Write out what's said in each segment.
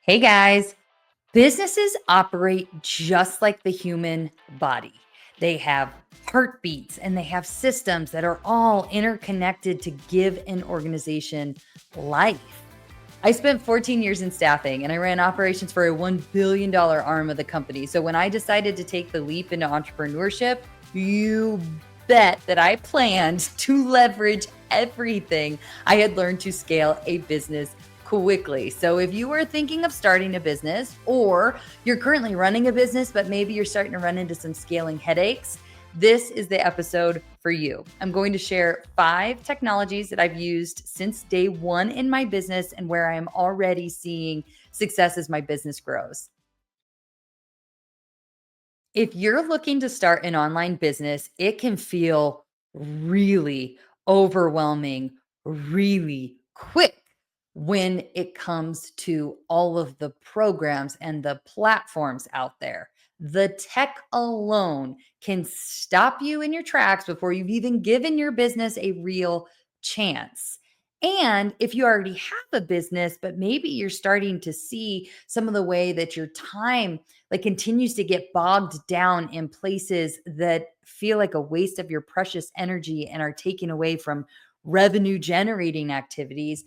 Hey guys, businesses operate just like the human body. They have heartbeats and they have systems that are all interconnected to give an organization life. I spent 14 years in staffing and I ran operations for a $1 billion arm of the company. So when I decided to take the leap into entrepreneurship, you bet that I planned to leverage everything I had learned to scale a business quickly. So if you are thinking of starting a business or you're currently running a business, but maybe you're starting to run into some scaling headaches, this is the episode for you. I'm going to share 5 technologies that I've used since day one in my business and where I am already seeing success as my business grows. If you're looking to start an online business, it can feel really overwhelming, really quick when it comes to all of the programs and the platforms out there. The tech alone can stop you in your tracks before you've even given your business a real chance. And if you already have a business, but maybe you're starting to see some of the way that your time continues to get bogged down in places that feel like a waste of your precious energy and are taken away from revenue generating activities,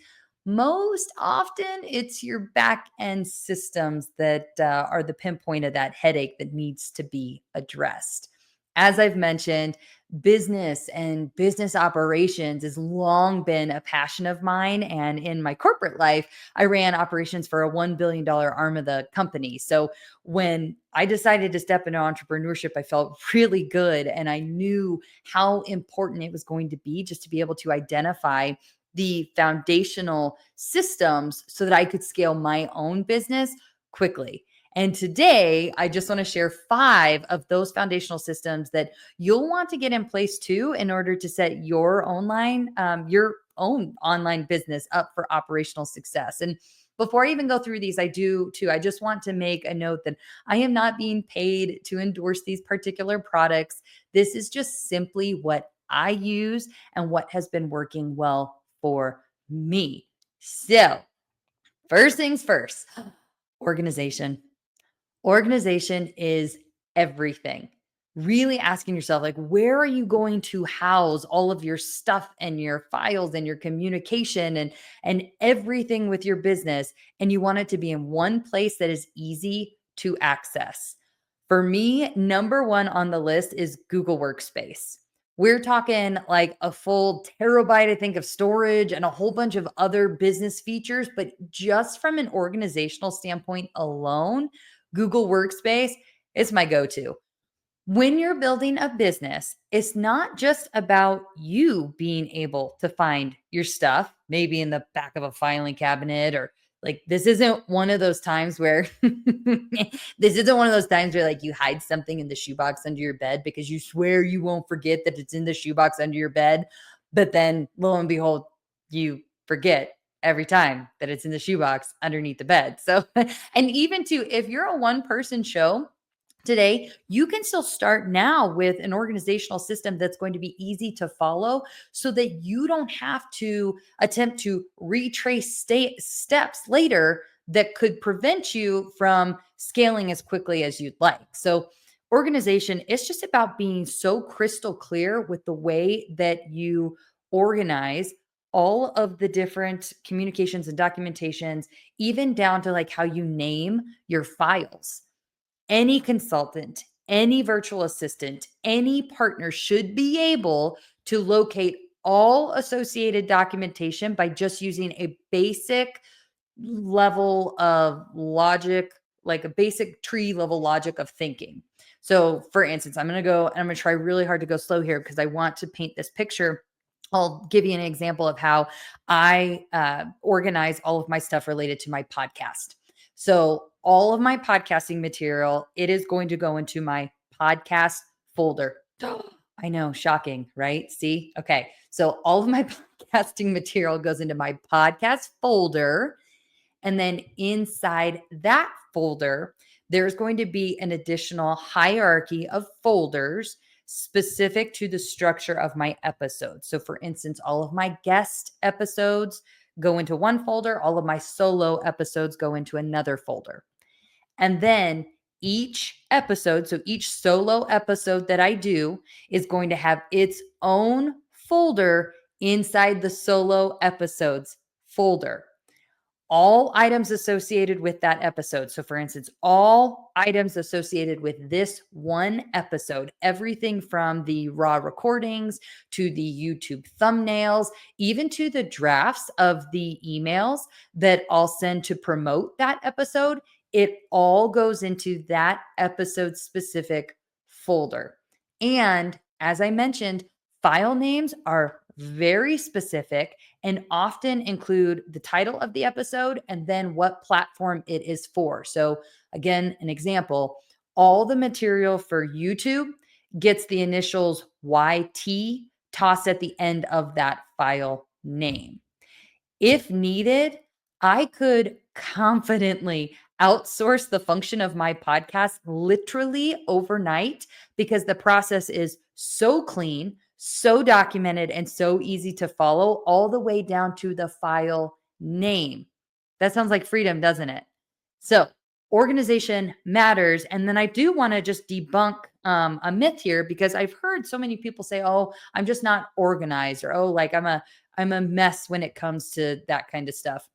most often it's your back end systems that are the pinpoint of that headache that needs to be addressed. As I've mentioned, business and business operations has long been a passion of mine. And in my corporate life, I ran operations for a $1 billion arm of the company. So when I decided to step into entrepreneurship, I felt really good. And I knew how important it was going to be just to be able to identify the foundational systems so that I could scale my own business quickly. And today, I just want to share 5 of those foundational systems that you'll want to get in place too in order to set your own online business up for operational success. And before I even go through these, I just want to make a note that I am not being paid to endorse these particular products. This is just simply what I use and what has been working well for me. So, first things first, organization. Organization is everything. Really asking yourself, like, where are you going to house all of your stuff and your files and your communication and everything with your business? And you want it to be in one place that is easy to access. For me, number one on the list is Google Workspace. We're talking like a full terabyte, I think, of storage and a whole bunch of other business features. But just from an organizational standpoint alone, Google Workspace is my go to. When you're building a business, it's not just about you being able to find your stuff, maybe in the back of a filing cabinet or this isn't one of those times where like you hide something in the shoebox under your bed because you swear you won't forget that it's in the shoebox under your bed, but then lo and behold, you forget every time that it's in the shoebox underneath the bed. So, and even too, if you're a one person show, today, you can still start now with an organizational system that's going to be easy to follow so that you don't have to attempt to retrace steps later that could prevent you from scaling as quickly as you'd like. So, organization is just about being so crystal clear with the way that you organize all of the different communications and documentations, even down to like how you name your files. Any consultant, any virtual assistant, any partner should be able to locate all associated documentation by just using a basic level of logic, like a basic tree level logic of thinking. So, for instance, I'm going to go and I'm going to try really hard to go slow here because I want to paint this picture. I'll give you an example of how I organize all of my stuff related to my podcast. So all of my podcasting material, it is going to go into my podcast folder. I know, shocking, right? See? Okay. So all of my podcasting material goes into my podcast folder. And then inside that folder, there's going to be an additional hierarchy of folders specific to the structure of my episodes. So, for instance, all of my guest episodes go into one folder. All of my solo episodes go into another folder. And then each episode, so each solo episode that I do is going to have its own folder inside the solo episodes folder. All items associated with that episode. So, for instance, all items associated with this one episode, everything from the raw recordings to the YouTube thumbnails, even to the drafts of the emails that I'll send to promote that episode, it all goes into that episode specific folder. And as I mentioned, file names are very specific and often include the title of the episode and then what platform it is for. So, again, an example, all the material for YouTube gets the initials YT tossed at the end of that file name. If needed, I could confidently outsource the function of my podcast literally overnight because the process is so clean, so documented, and so easy to follow, all the way down to the file name. That sounds like freedom, doesn't it? So, organization matters. And then I do want to just debunk a myth here because I've heard so many people say, "Oh, I'm just not organized," or "Oh, like I'm a mess when it comes to that kind of stuff."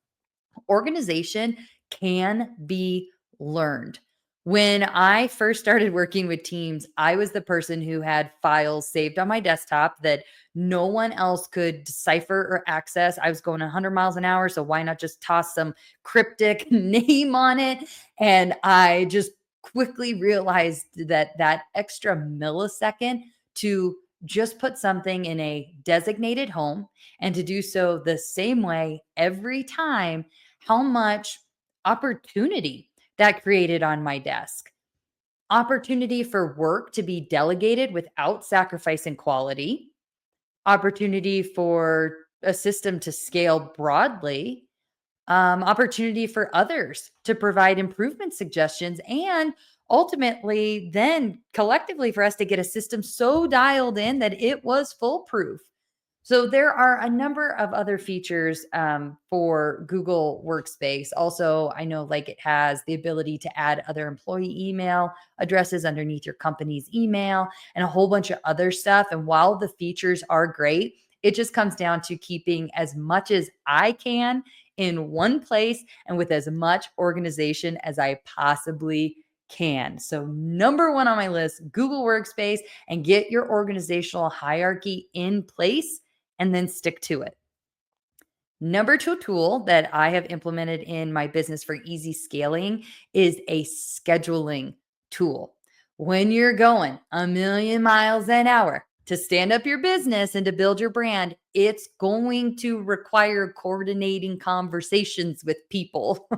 Organization can be learned. When I first started working with teams, I was the person who had files saved on my desktop that no one else could decipher or access. I was going 100 miles an hour, so why not just toss some cryptic name on it? And I just quickly realized that that extra millisecond to just put something in a designated home and to do so the same way every time, how much opportunity that created on my desk. Opportunity for work to be delegated without sacrificing quality, opportunity for a system to scale broadly, opportunity for others to provide improvement suggestions, and ultimately, then collectively, for us to get a system so dialed in that it was foolproof. So there are a number of other features for Google Workspace. Also, I know like it has the ability to add other employee email addresses underneath your company's email and a whole bunch of other stuff. And while the features are great, it just comes down to keeping as much as I can in one place and with as much organization as I possibly can. So, number one on my list, Google Workspace, and get your organizational hierarchy in place and then stick to it. Number two tool that I have implemented in my business for easy scaling is a scheduling tool. When you're going a million miles an hour to stand up your business and to build your brand, it's going to require coordinating conversations with people.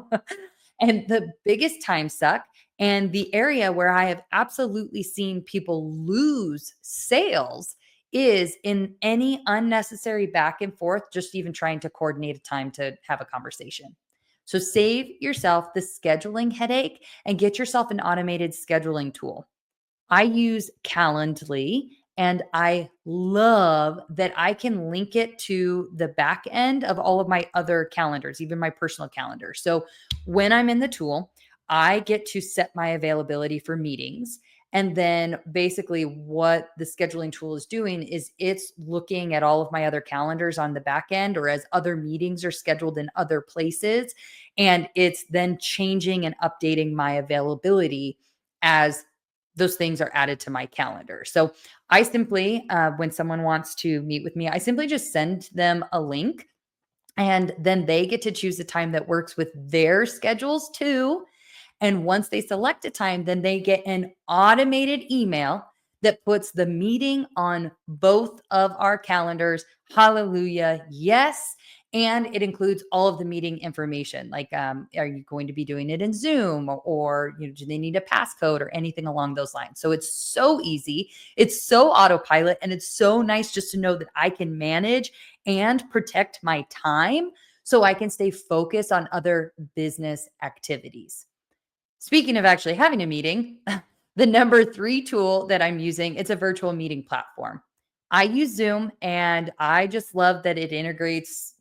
And the biggest time suck, and the area where I have absolutely seen people lose sales, is in any unnecessary back and forth, just even trying to coordinate a time to have a conversation. So save yourself the scheduling headache and get yourself an automated scheduling tool. I use Calendly, and I love that I can link it to the back end of all of my other calendars, even my personal calendar. So when I'm in the tool, I get to set my availability for meetings. And then basically, what the scheduling tool is doing is it's looking at all of my other calendars on the back end, or as other meetings are scheduled in other places. And it's then changing and updating my availability as those things are added to my calendar. So I simply, when someone wants to meet with me, I simply just send them a link, and then they get to choose a time that works with their schedules too. And once they select a time, then they get an automated email that puts the meeting on both of our calendars. Hallelujah. Yes. And it includes all of the meeting information. Like, are you going to be doing it in Zoom, or do they need a passcode or anything along those lines? So it's so easy. It's so autopilot. And it's so nice just to know that I can manage and protect my time so I can stay focused on other business activities. Speaking of actually having a meeting, the number three tool that I'm using, it's a virtual meeting platform. I use Zoom and I just love that it integrates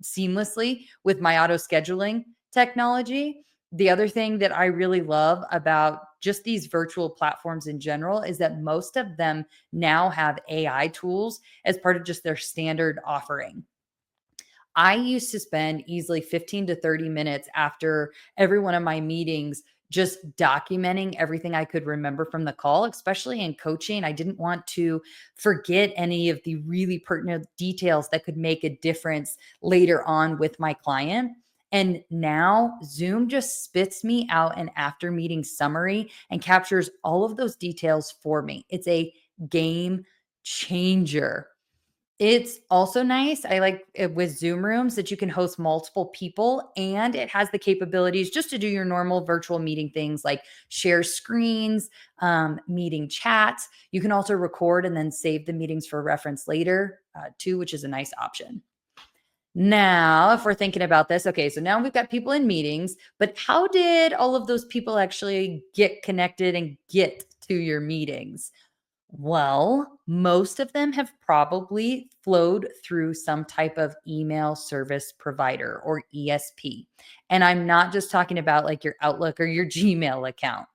seamlessly with my auto scheduling technology. The other thing that I really love about just these virtual platforms in general is that most of them now have AI tools as part of just their standard offering. I used to spend easily 15 to 30 minutes after every one of my meetings just documenting everything I could remember from the call, especially in coaching. I didn't want to forget any of the really pertinent details that could make a difference later on with my client. And now Zoom just spits me out an after meeting summary and captures all of those details for me. It's a game changer. It's also nice. I like it with Zoom rooms that you can host multiple people, and it has the capabilities just to do your normal virtual meeting things like share screens, meeting chats. You can also record and then save the meetings for reference later, too, which is a nice option. Now, if we're thinking about this, okay, so now we've got people in meetings, but how did all of those people actually get connected and get to your meetings? Well, most of them have probably flowed through some type of email service provider or ESP. And I'm not just talking about like your Outlook or your Gmail account.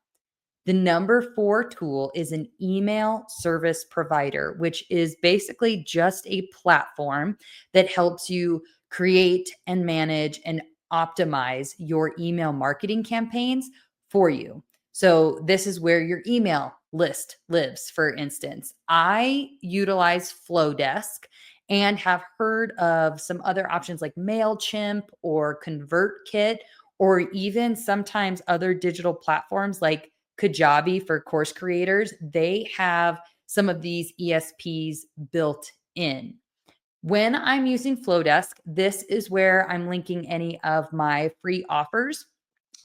The number four tool is an email service provider, which is basically just a platform that helps you create and manage and optimize your email marketing campaigns for you. So, this is where your email list lives, for instance. I utilize Flowdesk and have heard of some other options like MailChimp or ConvertKit, or even sometimes other digital platforms like Kajabi for course creators. They have some of these ESPs built in. When I'm using Flowdesk, this is where I'm linking any of my free offers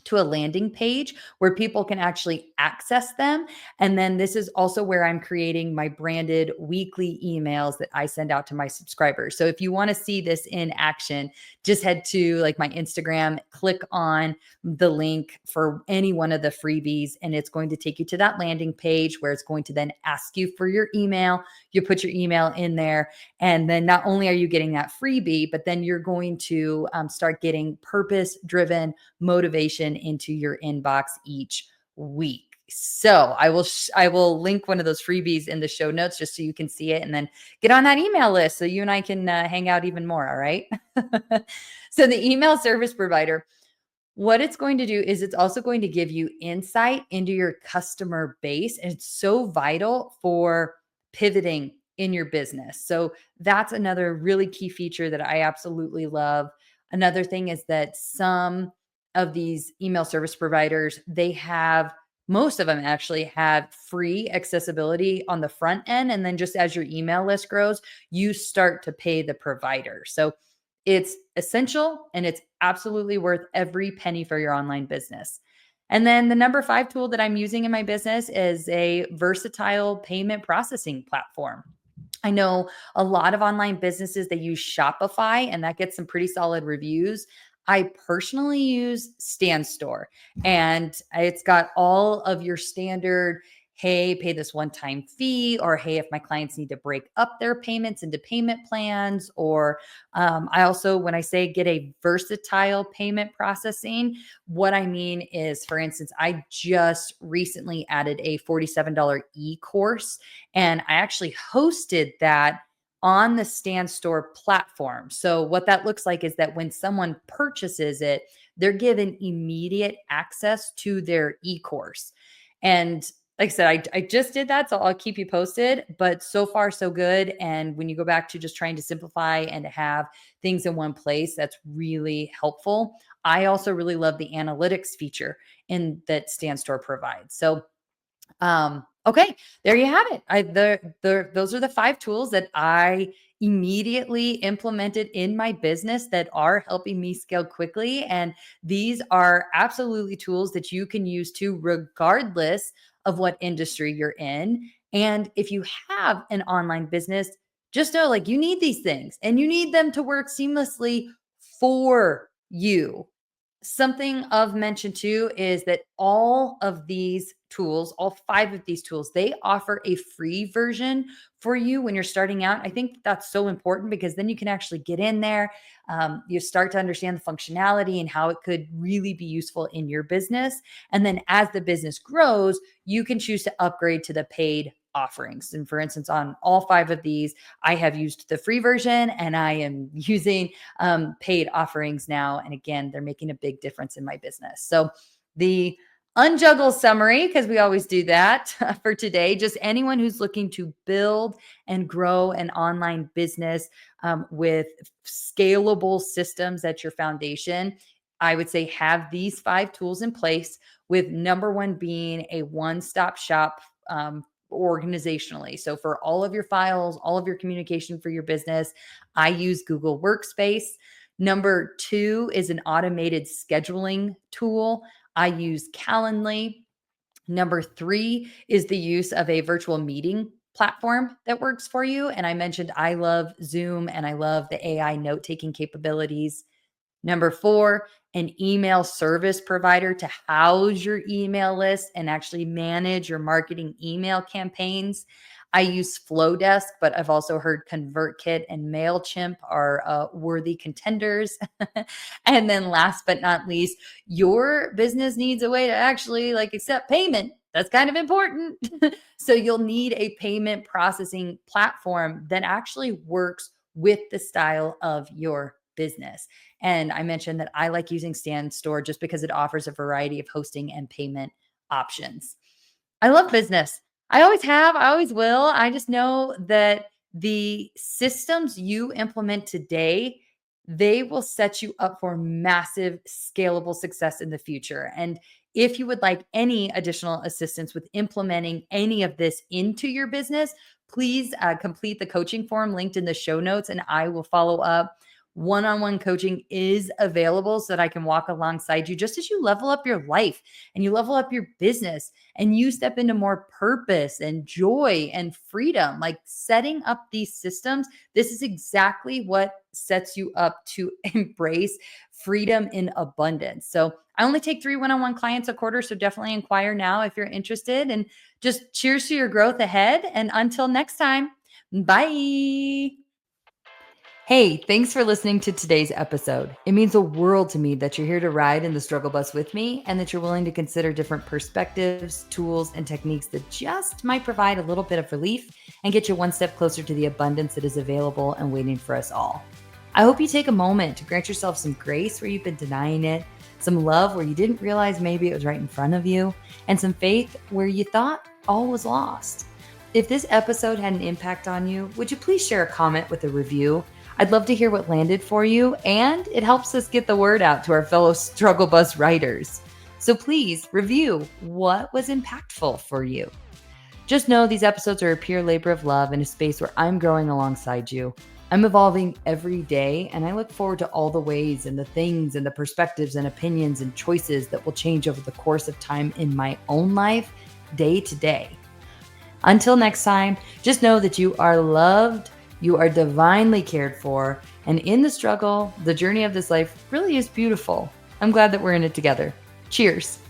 to a landing page where people can actually access them. And then this is also where I'm creating my branded weekly emails that I send out to my subscribers. So if you want to see this in action, just head to like my Instagram, click on the link for any one of the freebies, and it's going to take you to that landing page where it's going to then ask you for your email. You put your email in there, and then not only are you getting that freebie, but then you're going to start getting purpose driven motivation into your inbox each week. So I will link one of those freebies in the show notes just so you can see it and then get on that email list so you and I can hang out even more. All right. So the email service provider, what it's going to do is it's also going to give you insight into your customer base. And it's so vital for pivoting in your business. So that's another really key feature that I absolutely love. Another thing is that some of these email service providers, they have most of them actually have free accessibility on the front end. And then just as your email list grows, you start to pay the provider. So it's essential and it's absolutely worth every penny for your online business. And then the number five tool that I'm using in my business is a versatile payment processing platform. I know a lot of online businesses, they use Shopify and that gets some pretty solid reviews. I personally use StanStore and it's got all of your standard, hey, pay this one time fee, or hey, if my clients need to break up their payments into payment plans, or I also, when I say get a versatile payment processing, what I mean is, for instance, I just recently added a $47 e-course and I actually hosted that on the Stand Store platform. So what that looks like is that when someone purchases it, they're given immediate access to their e-course. And like I said, I just did that, so I'll keep you posted, but so far so good. And when you go back to just trying to simplify and to have things in one place, that's really helpful. I also really love the analytics feature in that Stand Store provides. So okay, there you have it. Those are the five tools that I immediately implemented in my business that are helping me scale quickly. And these are absolutely tools that you can use too, regardless of what industry you're in. And if you have an online business, just know like you need these things and you need them to work seamlessly for you. Something of mention too is that all of these tools, all 5 of these tools, they offer a free version for you when you're starting out. I think that's so important because then you can actually get in there. You start to understand the functionality and how it could really be useful in your business. And then as the business grows, you can choose to upgrade to the paid offerings. And for instance, on all 5 of these, I have used the free version and I am using paid offerings now. And again, they're making a big difference in my business. So the Unjuggle summary, because we always do that for today, just anyone who's looking to build and grow an online business with scalable systems at your foundation, I would say have these 5 tools in place, with number 1 being a one-stop shop organizationally. So for all of your files, all of your communication for your business, I use Google Workspace. Number 2 is an automated scheduling tool. I use Calendly. Number 3 is the use of a virtual meeting platform that works for you. And I mentioned I love Zoom and I love the AI note-taking capabilities. Number 4, an email service provider to house your email list and actually manage your marketing email campaigns. I use Flowdesk, but I've also heard ConvertKit and MailChimp are worthy contenders. And then last but not least, your business needs a way to actually accept payment. That's kind of important. So you'll need a payment processing platform that actually works with the style of your business. And I mentioned that I like using StanStore just because it offers a variety of hosting and payment options. I love business. I always have, I always will. I just know that the systems you implement today, they will set you up for massive scalable success in the future. And if you would like any additional assistance with implementing any of this into your business, please complete the coaching form linked in the show notes and I will follow up. One-on-one coaching is available so that I can walk alongside you just as you level up your life and you level up your business and you step into more purpose and joy and freedom. Like setting up these systems, this is exactly what sets you up to embrace freedom in abundance. So I only take 3 one-on-one clients a quarter, so definitely inquire now if you're interested. And just cheers to your growth ahead. And until next time, bye. Hey, thanks for listening to today's episode. It means the world to me that you're here to ride in the struggle bus with me and that you're willing to consider different perspectives, tools, and techniques that just might provide a little bit of relief and get you one step closer to the abundance that is available and waiting for us all. I hope you take a moment to grant yourself some grace where you've been denying it, some love where you didn't realize maybe it was right in front of you, and some faith where you thought all was lost. If this episode had an impact on you, would you please share a comment with a review? I'd love to hear what landed for you, and it helps us get the word out to our fellow struggle bus riders. So please review what was impactful for you. Just know these episodes are a pure labor of love in a space where I'm growing alongside you. I'm evolving every day, and I look forward to all the ways and the things and the perspectives and opinions and choices that will change over the course of time in my own life, day to day. Until next time, just know that you are loved, you are divinely cared for, and in the struggle, the journey of this life really is beautiful. I'm glad that we're in it together. Cheers.